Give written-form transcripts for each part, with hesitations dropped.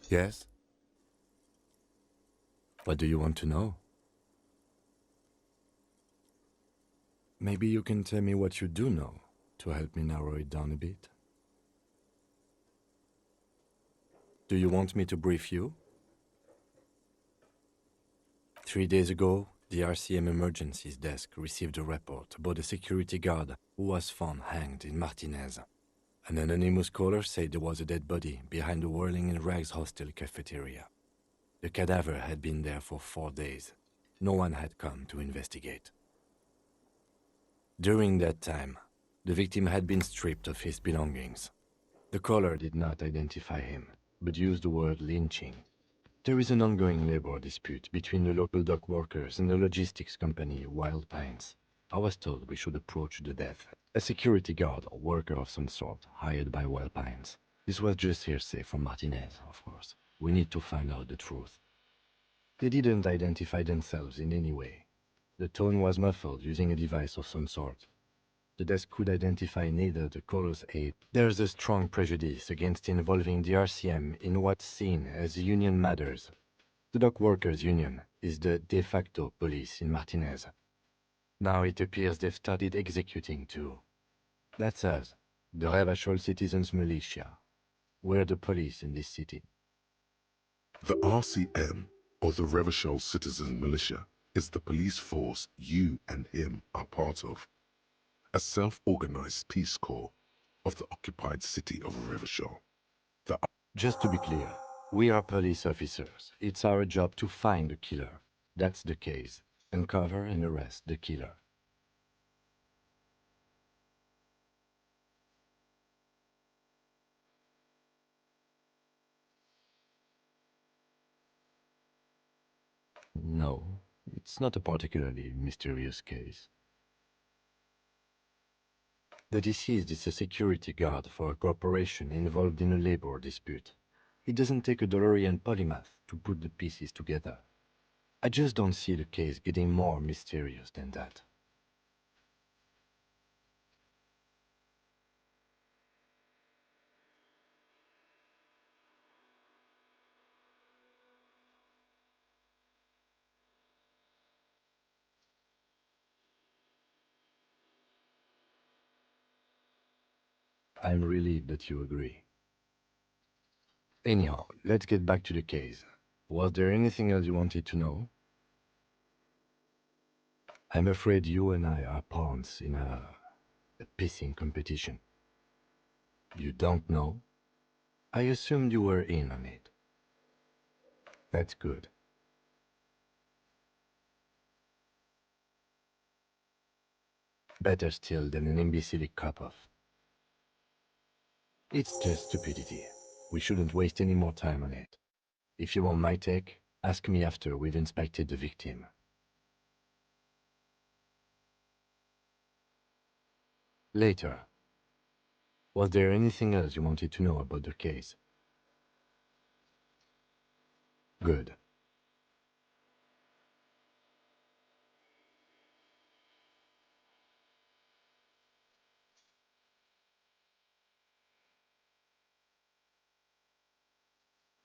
Yes? What do you want to know? Maybe you can tell me what you do know to help me narrow it down a bit. Do you want me to brief you? 3 days ago, the RCM Emergencies Desk received a report about a security guard who was found hanged in Martinez. An anonymous caller said there was a dead body behind the Whirling in Rags hostel cafeteria. The cadaver had been there for 4 days. No one had come to investigate. During that time, the victim had been stripped of his belongings. The caller did not identify him, but used the word lynching. There is an ongoing labor dispute between the local dock workers and the logistics company Wild Pines. I was told we should approach the death. A security guard or worker of some sort hired by Wild Pines. This was just hearsay from Martinez, of course. We need to find out the truth. They didn't identify themselves in any way. The tone was muffled using a device of some sort. The desk could identify neither the caller's aide. There's a strong prejudice against involving the RCM in what's seen as union matters. The dock workers' union is the de facto police in Martinez. Now it appears they've started executing too. That's us, the Revachol Citizens Militia. We're the police in this city. The RCM, or the Revachol Citizen Militia, is the police force you and him are part of. A self-organized peace corps of the occupied city of Revachol. Just to be clear, we are police officers. It's our job to find the killer. That's the case. Uncover and arrest the killer. No, it's not a particularly mysterious case. The deceased is a security guard for a corporation involved in a labor dispute. It doesn't take a DeLorean polymath to put the pieces together. I just don't see the case getting more mysterious than that. I'm relieved that you agree. Anyhow, let's get back to the case. Was there anything else you wanted to know? I'm afraid you and I are pawns in a pissing competition. You don't know? I assumed you were in on it. That's good. Better still than an imbecilic cop-off. It's just stupidity. We shouldn't waste any more time on it. If you want my take, ask me after we've inspected the victim. Later. Was there anything else you wanted to know about the case? Good.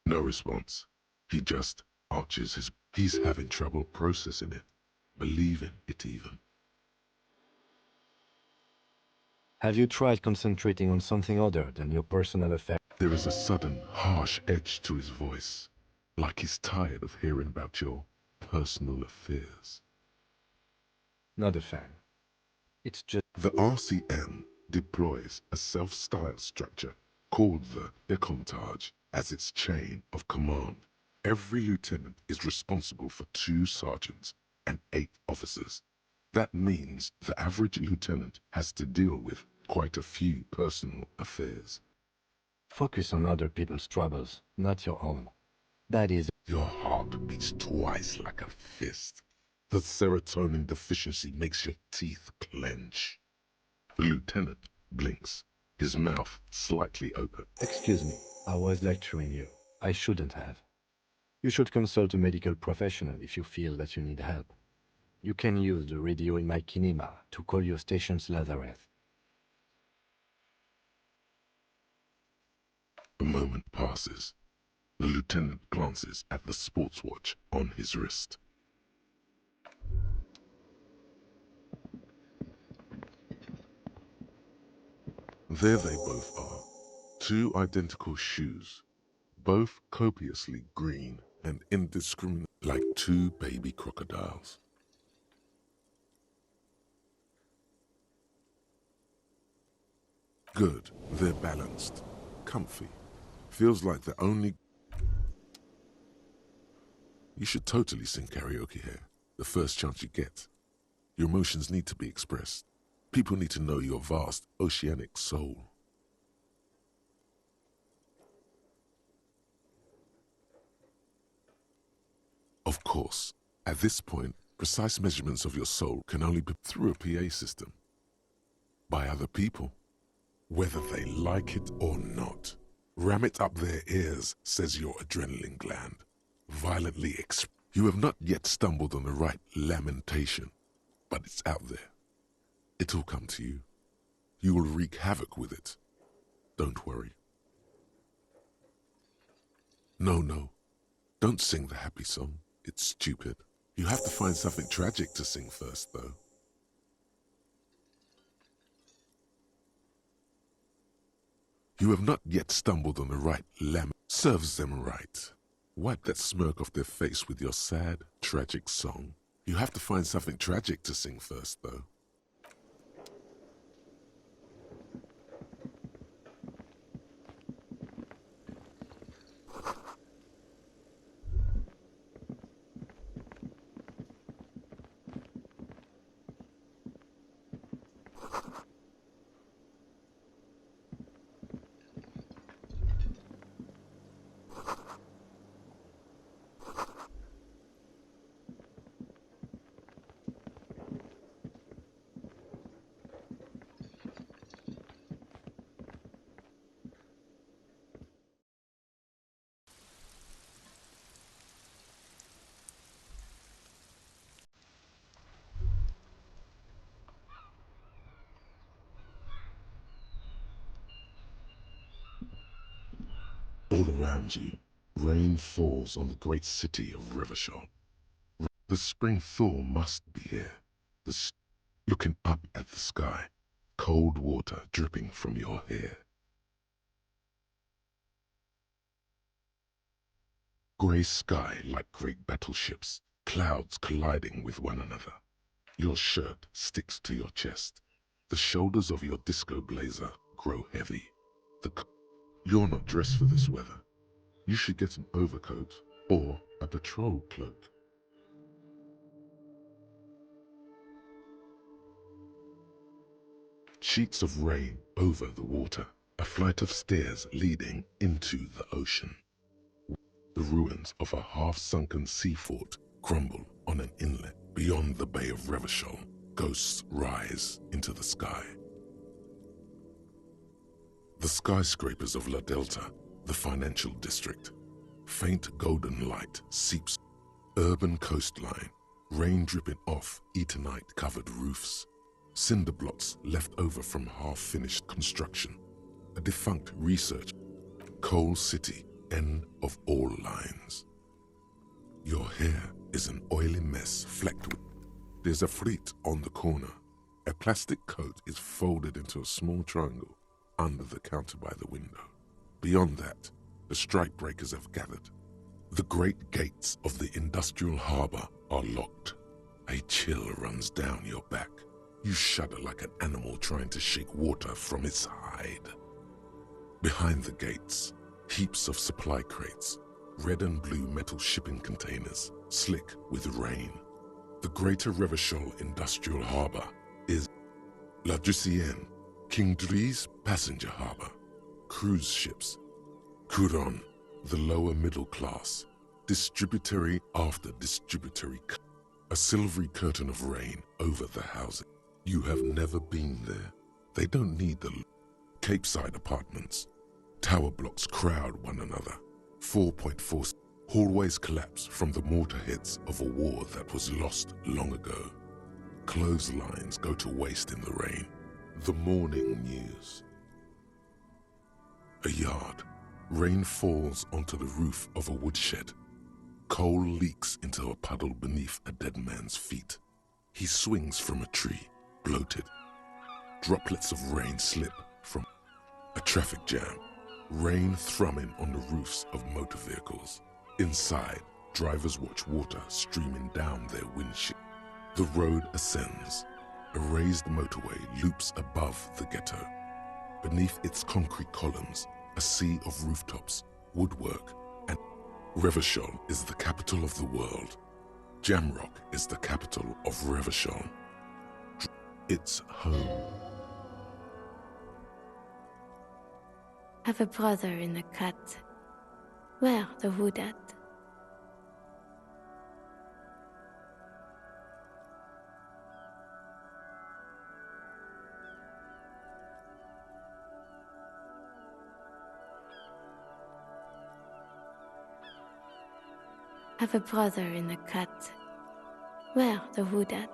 No response. He just arches his... He's having trouble processing it, believing it even. Have you tried concentrating on something other than your personal affairs? There is a sudden, harsh edge to his voice, like he's tired of hearing about your personal affairs. Not a fan. It's just... The RCM deploys a self-styled structure called the Decomptage as its chain of command. Every lieutenant is responsible for 2 sergeants and 8 officers. That means the average lieutenant has to deal with quite a few personal affairs. Focus on other people's troubles, not your own. That is... Your heart beats twice like a fist. The serotonin deficiency makes your teeth clench. The lieutenant blinks, his mouth slightly open. Excuse me, I was lecturing you. I shouldn't have. You should consult a medical professional if you feel that you need help. You can use the radio in my kinema to call your station's lazaret. A moment passes. The lieutenant glances at the sports watch on his wrist. There they both are. Two identical shoes, both copiously green and indiscriminate like two baby crocodiles. Good, they're balanced, comfy. Feels like the only... You should totally sing karaoke here, the first chance you get. Your emotions need to be expressed. People need to know your vast, oceanic soul. Of course, at this point, precise measurements of your soul can only be through a PA system. By other people. Whether they like it or not. Ram it up their ears, says your adrenaline gland. Violently You have not yet stumbled on the right lamentation, but it's out there. It'll come to you. You will wreak havoc with it. Don't worry. No. Don't sing the happy song. It's stupid. You have to find something tragic to sing first, though. You have not yet stumbled on the right Serves them right. Wipe that smirk off their face with your sad, tragic song. You have to find something tragic to sing first, though. All around you, rain falls on the great city of Revachol. The spring thaw must be here. Looking up at the sky, cold water dripping from your hair. Grey sky like great battleships, clouds colliding with one another. Your shirt sticks to your chest. The shoulders of your disco blazer grow heavy. You're not dressed for this weather. You should get an overcoat or a patrol cloak. Sheets of rain over the water, a flight of stairs leading into the ocean. The ruins of a half-sunken sea fort crumble on an inlet beyond the Bay of Revachol. Ghosts rise into the sky. The skyscrapers of La Delta, the financial district. Faint golden light seeps. Urban coastline, rain dripping off Eternite-covered roofs. Cinder blocks left over from half-finished construction. A defunct research. Coal City, end of all lines. Your hair is an oily mess flecked with... There's a fleet on the corner. A plastic coat is folded into a small triangle under the counter by the window. Beyond that, the strike breakers have gathered. The great gates of the industrial harbor are locked. A chill runs down your back. You shudder like an animal trying to shake water from its hide. Behind the gates, heaps of supply crates, red and blue metal shipping containers, slick with rain. The Greater Revachol Industrial Harbor is La Drusienne, King Dries passenger harbor, cruise ships, Couronne, the lower middle class, distributary after distributary, a silvery curtain of rain over the housing. You have never been there. They don't need the Capeside apartments. Tower blocks crowd one another. 4.4 hallways collapse from the mortar heads of a war that was lost long ago. Clotheslines go to waste in the rain. The morning news. A yard. Rain falls onto the roof of a woodshed. Coal leaks into a puddle beneath a dead man's feet. He swings from a tree, bloated. Droplets of rain slip from a traffic jam. Rain thrumming on the roofs of motor vehicles. Inside, drivers watch water streaming down their windshield. The road ascends. A raised motorway loops above the ghetto. Beneath its concrete columns, a sea of rooftops, woodwork, and Revachol is the capital of the world. Jamrock is the capital of Revachol. It's home. Have a brother in the cut. Where the wood at? Have a brother in the cut. Where the wood at?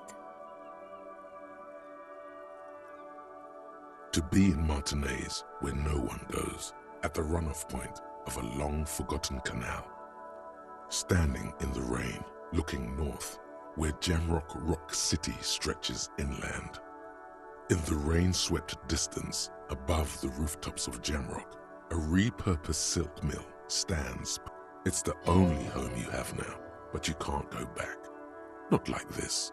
To be in Martinez, where no one goes, at the runoff point of a long-forgotten canal. Standing in the rain, looking north, where Jamrock Rock City stretches inland. In the rain-swept distance, above the rooftops of Jamrock, a repurposed silk mill stands. It's the only home you have now, but you can't go back. Not like this.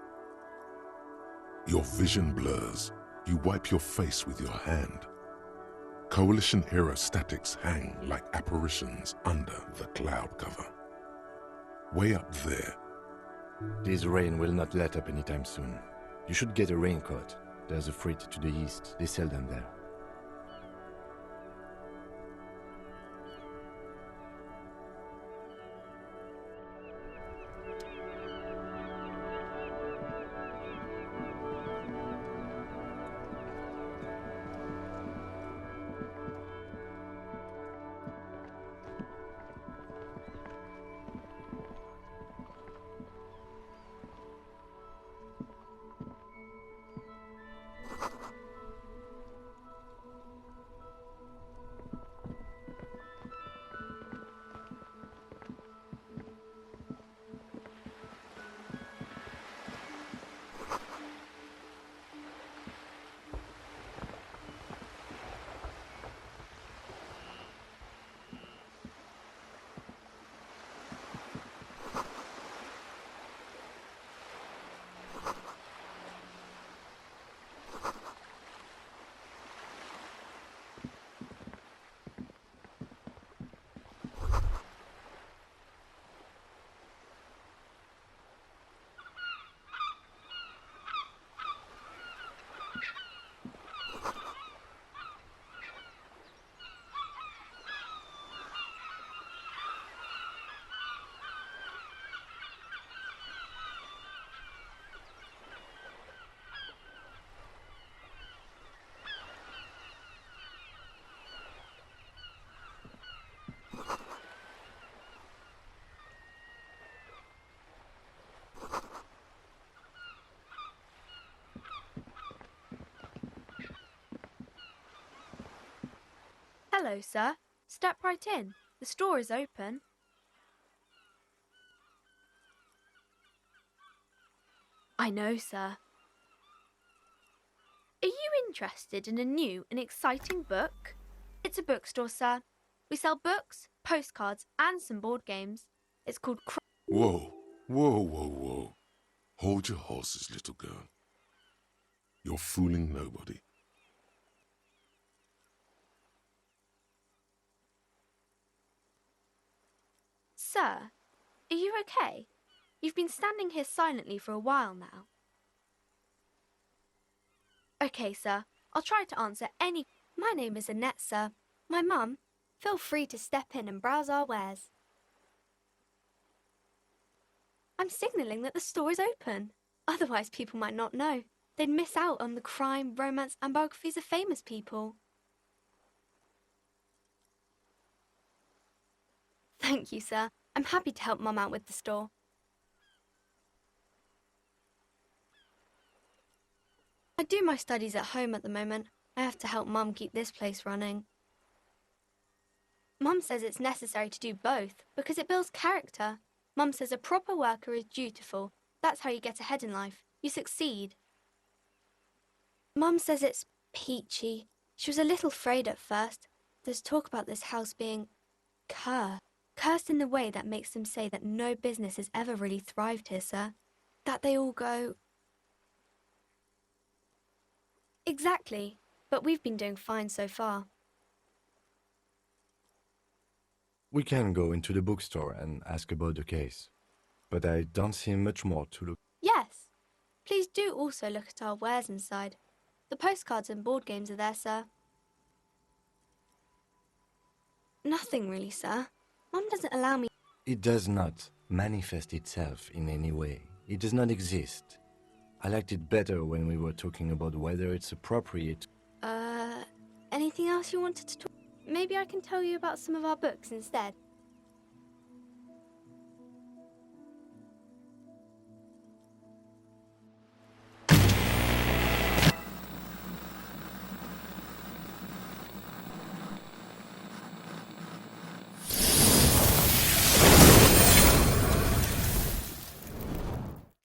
Your vision blurs. You wipe your face with your hand. Coalition-era statics hang like apparitions under the cloud cover. Way up there. This rain will not let up anytime soon. You should get a raincoat. There's a freight to the east. They sell them there. Hello, sir. Step right in. The store is open. I know, sir. Are you interested in a new and exciting book? It's a bookstore, sir. We sell books, postcards, and some board games. It's called Whoa, whoa, whoa, whoa. Hold your horses, little girl. You're fooling nobody. Sir, are you okay? You've been standing here silently for a while now. Okay, sir. I'll try to answer any... My name is Annette, sir. My mum. Feel free to step in and browse our wares. I'm signalling that the store is open. Otherwise, people might not know. They'd miss out on the crime, romance, and biographies of famous people. Thank you, sir. I'm happy to help Mum out with the store. I do my studies at home at the moment. I have to help Mum keep this place running. Mum says it's necessary to do both because it builds character. Mum says a proper worker is dutiful. That's how you get ahead in life. You succeed. Mum says it's peachy. She was a little afraid at first. There's talk about this house being cursed. Cursed in the way that makes them say that no business has ever really thrived here, sir. That they all go... Exactly. But we've been doing fine so far. We can go into the bookstore and ask about the case, but I don't see much more to look. Yes. Please do also look at our wares inside. The postcards and board games are there, sir. Nothing really, sir. Mum doesn't allow me... It does not manifest itself in any way. It does not exist. I liked it better when we were talking about whether it's appropriate. Anything else you wanted to talk... Maybe I can tell you about some of our books instead.